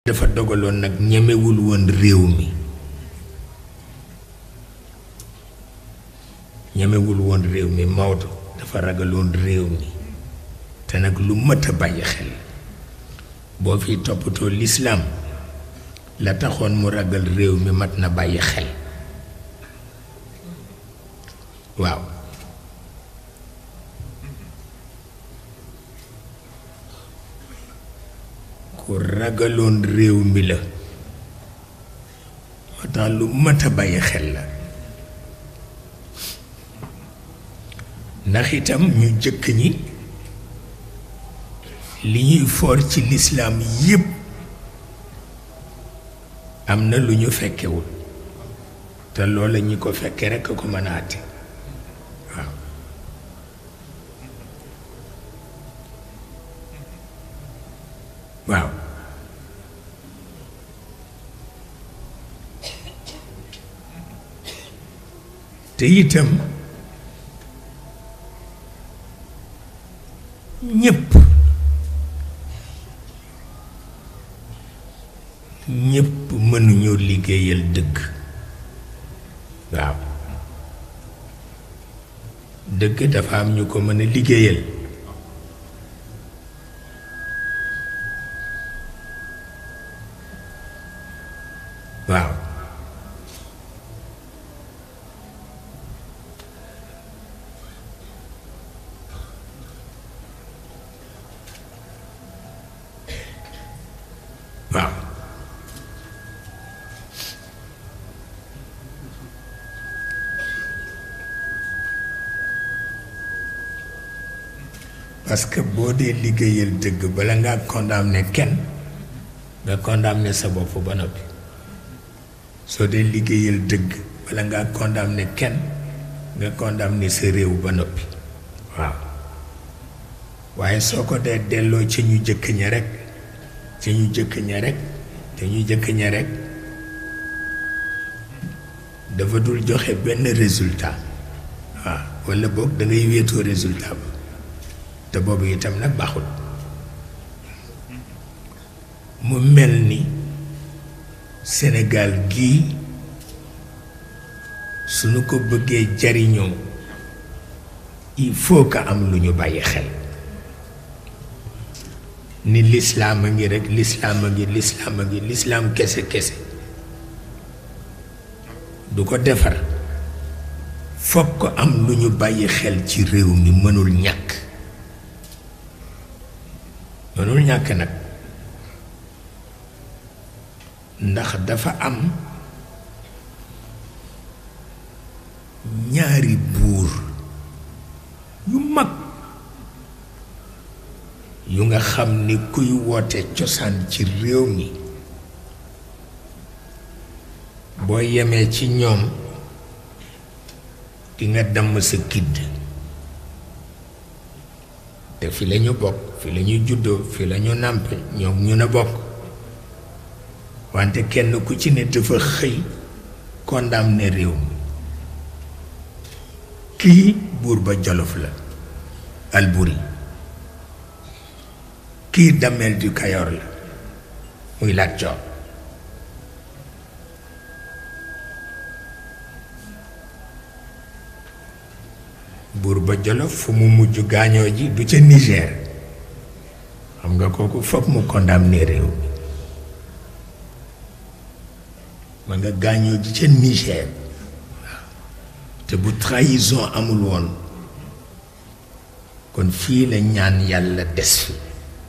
dafa dogaloon nag ñemewul woon réew mi ñemewul woon réew mi Maodo dafa ragaloon réew mi te nag lu mët a bàyyi xel boo fi toppatoo lislaam la taxoon mu ragal réew mi mat na bàyyi xel waaw ku ragaloon réew mi la moo tax lu mat a bàyyi xel la ndax itam ñu jëkk ñi li ñuy foor ci lislaam yépp am na lu ñu fekkewul te loola ñi ko fekke rekk ko mën a àtte waaw waaw te itam ñépp mënuñoo liggéeyal dëgg waaw dëgg dafa am ñu ko mën a liggéeyal waaw waaw parce que boo dee liggéeyal dëgg bala ngaa condamné kenn nga condamné sa bopp ba noppi soo dee liggéeyal dëgg bala ngaa condamné kenn nga condamné sa réew ba noppi waaw waaye soo ko dee delloo ci ñu jëkk ña rekk ci ñu jëkk ña rekk te ñu jëkk ña rekk dafa dul joxe benn résultat waaw walla boog da ngay wéetoo résultat ba te boobu itam nag baaxul mu mel ni Sénégal gii suñu ko bëggee jariñoo il faut que am lu ñu bàyyi xel ni lislaam a ngi rekk lislaam a ngi lislaam a ngi lislaam kese kese du ko defar fokk ko am lu ñu bàyyi xel ci réew mi mënul ñàkk mënul ñàkk nag ndax dafa am ñaari buur yu mag yu nga xam ni kuy woote cosaan ci réew mi boo yemee ci ñoom di nga damm sa kidd te fi lañu bokk fi lañu juddoo fi lañu nàmpe ñoom ñu na bokk wante kenn ku ci ne dafa xëy condamné réew mi kii buur ba Jolof la Alburi kii Damel du Kayor la muy Lat Joor buur ba Jolof fu mu mujj gaañoo ji du ca Niger xam nga kooku foog mu condamné réew mi ma nga gaañoo ji ca Niger waaw te bu trahison amul woon kon fii la ñaan yàlla des fi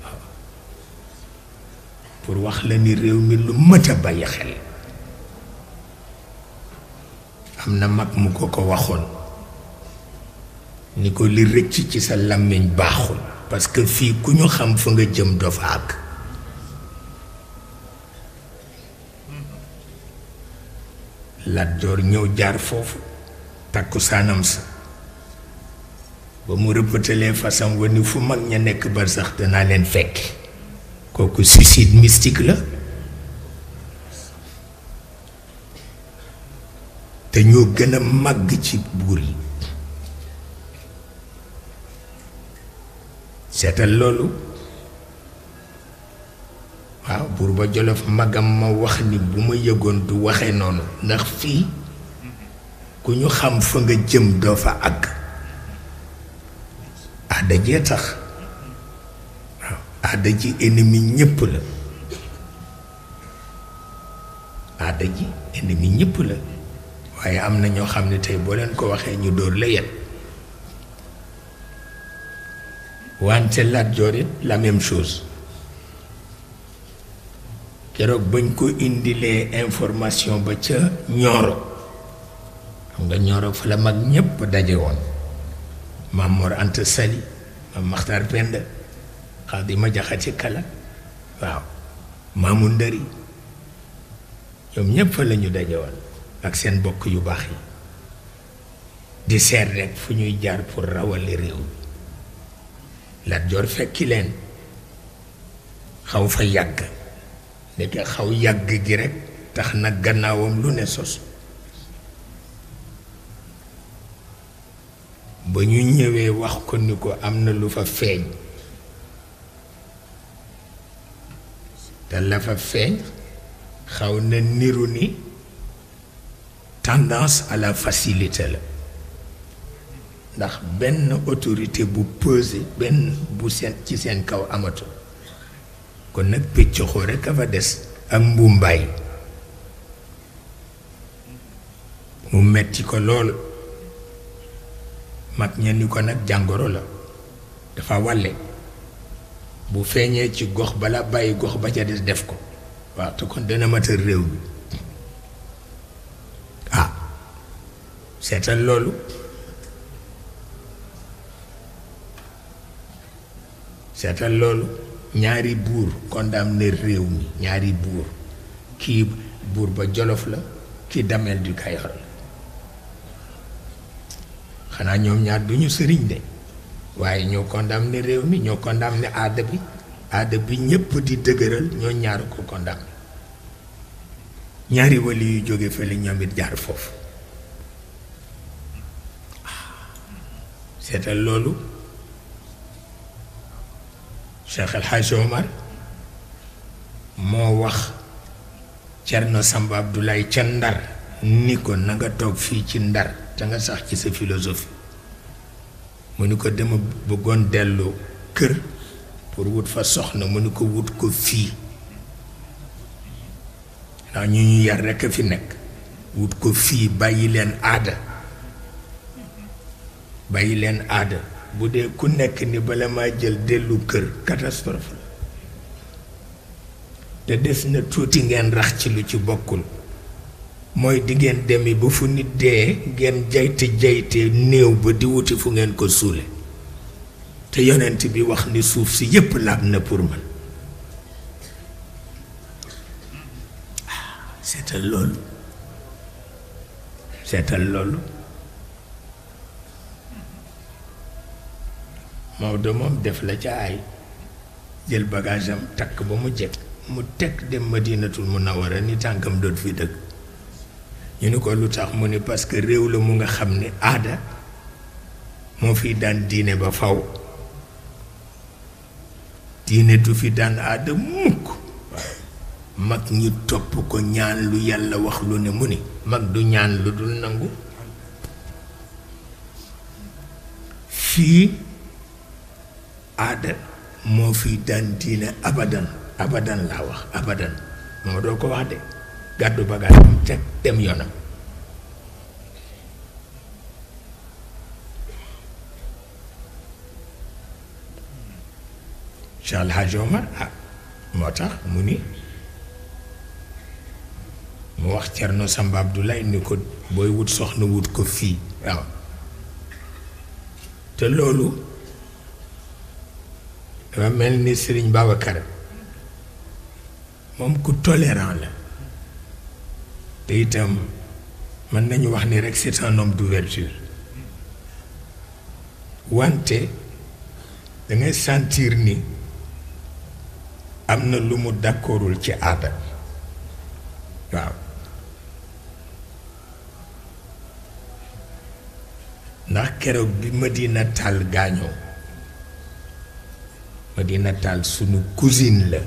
waaw pour wax la ni réew mi lu mët a bàyyi xel am na mag mu ko waxoon ni ko li rëcc ci sa làmmiñ baaxul parce que fii ku ñu xam fa nga jëm doo fa àgg Lat Joor ñëw jaar foofu takku saanam sa ba mu rëppatalee fasam wa ni fu mag ña nekk ba sax danaa leen fekk kooku suicide mystique la te ñoo gën a màgg ci buur yi seetal loolu waaw buur ba Jolof magam ma wax ni bu ma yëgoon du waxe noonu ndax fii ku ñu xam fa nga jëm doo fa àgg aada jee tax waaw aada ji ennemi ñépp la aada ji ennemi ñépp la waaye am na ñoo xam ne tey boo leen ko waxee ñu dóor la yet wante Lat Joor it la même chose keroog bañ ko indilee information ba ca Ñooro xam nga Ñooro fa la mag ñépp daje woon Maam Mor Anta Sali Maam Maxtaar Penda Xaadima Jaxate Kala waaw Maamu Ndëri ñoom ñépp fa la ñu daje woon ak seen bokk yu baax yi di seet rekk fu ñuy jaar pour rawale réew mi Lat Joor fekki leen xaw fa yàgg ndeke xaw yàgg gi rekk tax na gannaawam lu ne sos ba ñu ñëwee wax ko ni ko am na lu fa feeñ te la fa feeñ xaw na niru ni tendance à la facilité la ndax benn autorité bu pesé benn bu seen ci seen kaw amatu kon nag pëccoxoo rekk a fa des ak mbumbaay mu metti ko lool mag ña ni ko nag jàngoro la dafa wàlle bu feeñee ci gox bala bàyyi gox ba ca des def ko waaw te kon dana matal réew mi ah seetal loolu seetal loolu ñaari buur condamné réew mi ñaari buur kii buur ba Jolof la kii Damel du Kayor la xanaa ñoom ñaar duñu sëriñ de waaye ñoo condamné réew mi ñoo condamné aada bi ñépp di dëgëral ñoo ñaar ko condamné ñaari wali yu jóge fële ñoom it jaar foofu seetal loolu Cheikh El Hadj Omar moo wax Cerno Samba Abdoulaye ca Ndar ni ko na nga toog fii ci Ndar te nga sax ci sa philosophie mu ni ko dama bëggoon dellu kër pour wut fa soxna mu ni ko wut ko fii ndax ñu yar rekk a fi nekk wut ko fii bàyyi leen aada bu dee ku nekk ni bala maa jël dellu kër catastrophe la te des na tuuti ngeen rax ci lu ci bokkul mooy di ngeen demi ba fu nit dee ngeen jayte néew ba di wuti fu ngeen ko suule te yonent bi wax ni suuf si yépp laab na pour man seetal loolu Maodo moom def la ca ay jël bagage am takk ba mu jekk mu teg dem Madinatul Munawwara ni tànkam doot fi dëkk ñu ni ko lu tax mu ni parce que réew la mu nga xam ne aada moo fi daan diine ba faw diine du fi daan aada mukk mag ñi topp ko ñaan lu yàlla wax lu ne mu ni mag du ñaan lu dul nangu fii aada moo fi daan diine abadan laa wax abadan moo doo ko wax de gàddu bagaasam teg dem yoonam Cheikh El Hadj Omar moo tax mu ni mu wax Cerno Samba Abdoulaye ni ko booy wut soxna wut ko fii waaw te loolu dafa mel ni Serigne Babacar moom ku tolérant la te itam mën nañu wax ni rek c'est un homme d'ouverture wante dangay sentir ni am na lu mu d'accordul ci aada waaw ndax keroog bi Madina Tall gaañoo Madina Tall sunu cousine la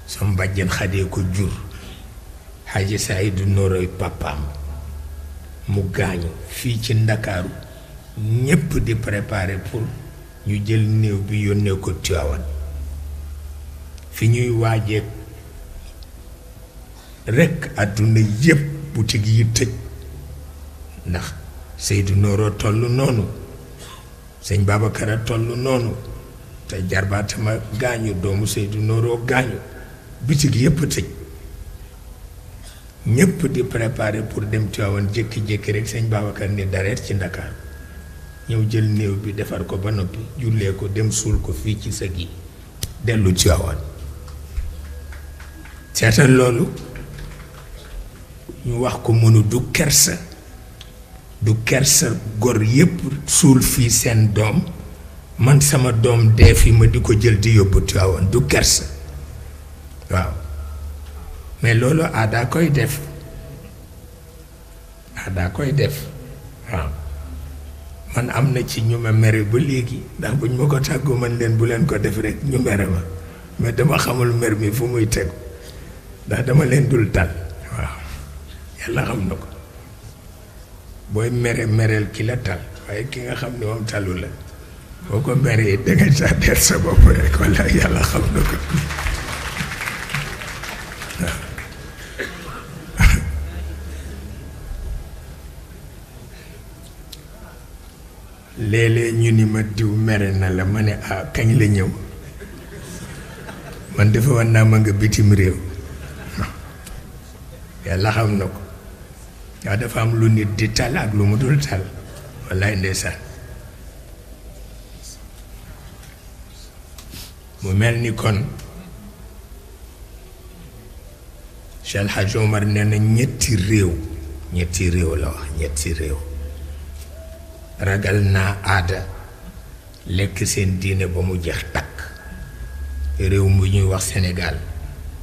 sama bàjjen Xadee ko jur Xaaji Saydu Nooroy papaam mu gaañu fii ci Ndakaaru ñépp di préparer pour ñu jël néew bi yónnee ko Tiwaawan fi ñuy waajee rekk àdduna yépp boutique yi tëj ndax Seydou Nooro tollu noonu sëñ Babacar a tollu noonu te jarbaatama gaañu doomu Seydou Nooro gaañu boutique yépp tëj ñépp di préparer pour dem Tiwaawan jékki-jékki rek sëñ Babacar ni dareet ci Ndakaar ñëw jël néew bi defar ko ba noppi jullee ko dem suul ko fii ci sëg yi dellu Tiwaawan seetal loolu ñu wax ko mënu du kersa gor yépp suul fii seen doom man sama doom dee fi ma di ko jël di yóbbu Tiwaawan du kersa waaw mais loolu aadaa koy def waaw man am na ci ñu ma mere ba léegi ndax buñ ma ko tàggu man leen bu leen ko def rek ñu mere ma mais dama xamul mer mi fu muy tegu ndax dama leen dul tal waaw yàlla xam na ko booy mereel ki la tal waaye ki nga xam ne moom talu la boo ko meree dangay tàddeel sa bopp rek walla yàlla xam na ko waaw léeg-léeg ñu ni ma diw mere na la ma ne kañ la ñëw man dafa war naa ma nga bitim réew yàlla xam na ko waaw dafa am lu nit di tal ak lu mu dul tal wallaay ndeysaan mu mel ni kon Cheikh El Hadj Omar nee na ñetti réew la wax ñetti réew ragal naa aada lekk seen diine ba mu jeex takk réew mu ñuy wax Sénégal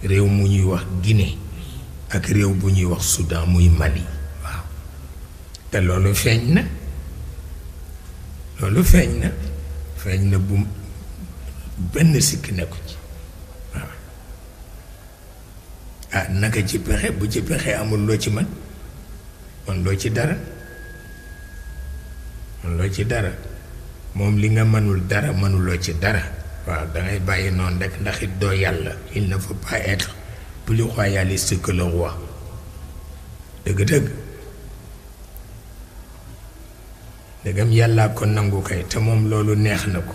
réew mu ñuy wax Guinée ak réew bu ñuy wax Soudan muy Mali waaw te loolu feeñ na bu benn sikk nekku ci waaw naka ci pexe bu ci pexe amul loo ci man loo ci dara moom li nga mënul dara mënuloo ci dara waaw dangay bàyyi noonu rek ndax it doo yàlla il ne faut pas être plus royaliste que le roi dëgg-dëgg dëggam yàllaa ko nangu kay te moom loolu neex na ko